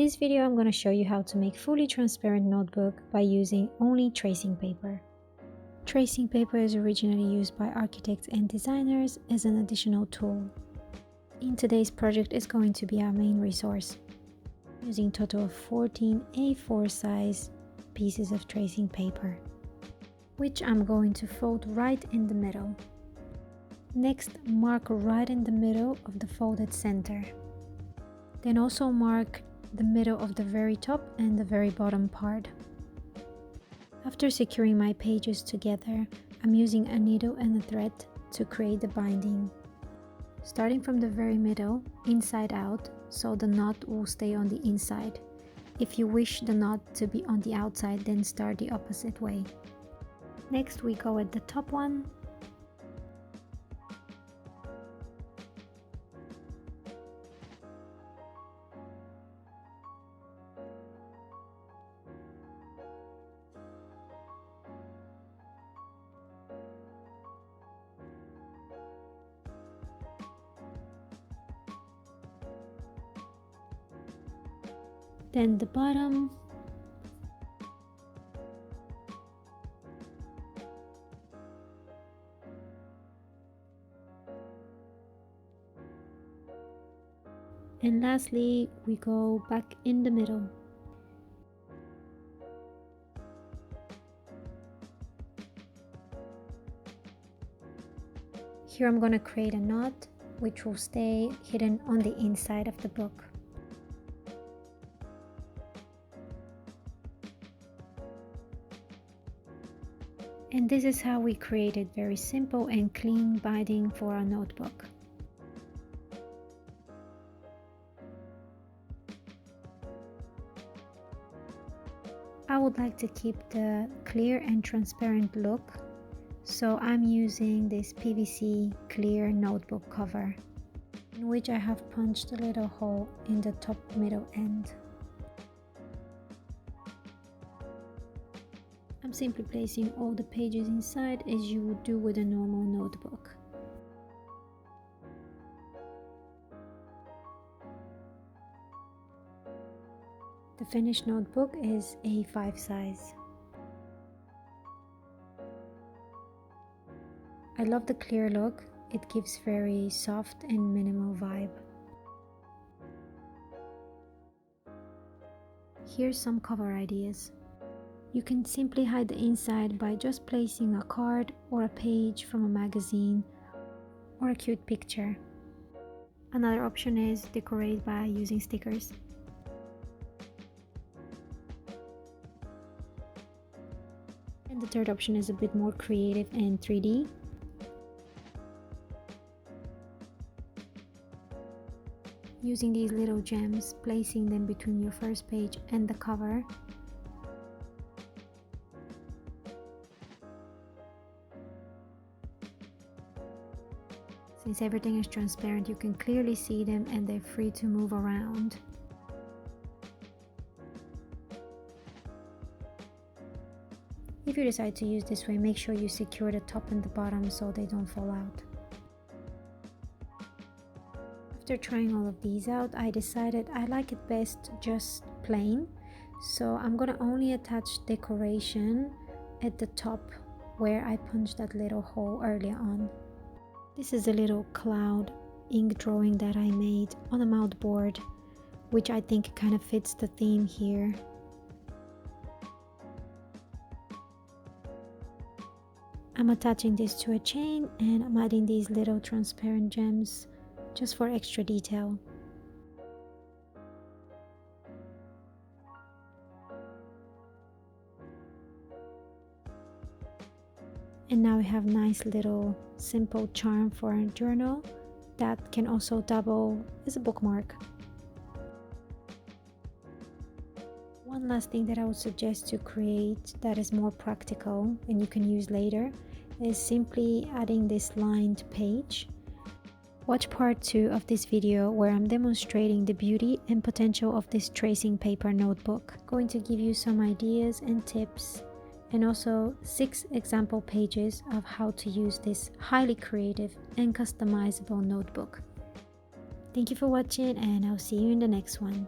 this video I'm going to show you how to make fully transparent notebook by using only tracing paper. Tracing paper is originally used by architects and designers as an additional tool. In today's project is going to be our main resource, using a total of 14 A4 size pieces of tracing paper, which I'm going to fold right in the middle. Next, mark right in the middle of the folded center. Then also mark the middle of the very top and the very bottom part. After securing my pages together, I'm using a needle and a thread to create the binding. Starting from the very middle, inside out, so the knot will stay on the inside. If you wish the knot to be on the outside, then start the opposite way. Next we go at the top one. Then the bottom, and lastly we go back in the middle. Here I'm going to create a knot which will stay hidden on the inside of the book. And this is how we created very simple and clean binding for our notebook. I would like to keep the clear and transparent look, so I'm using this PVC clear notebook cover, in which I have punched a little hole in the top middle end. I'm simply placing all the pages inside as you would do with a normal notebook. The finished notebook is A5 size. I love the clear look, it gives very soft and minimal vibe. Here's some cover ideas. You can simply hide the inside by just placing a card or a page from a magazine or a cute picture. Another option is decorate by using stickers. And the third option is a bit more creative and 3D. Using these little gems, placing them between your first page and the cover. Since everything is transparent, you can clearly see them and they're free to move around. If you decide to use this way, make sure you secure the top and the bottom so they don't fall out. After trying all of these out, I decided I like it best just plain, so I'm gonna only attach decoration at the top where I punched that little hole earlier on. This is a little cloud ink drawing that I made on a mood board, which I think kind of fits the theme here. I'm attaching this to a chain and I'm adding these little transparent gems just for extra detail. And now we have nice little simple charm for a journal that can also double as a bookmark. One last thing that I would suggest to create that is more practical and you can use later is simply adding this lined page. Watch part 2 of this video where I'm demonstrating the beauty and potential of this tracing paper notebook. Going to give you some ideas and tips and also 6 example pages of how to use this highly creative and customizable notebook. Thank you for watching and I'll see you in the next one.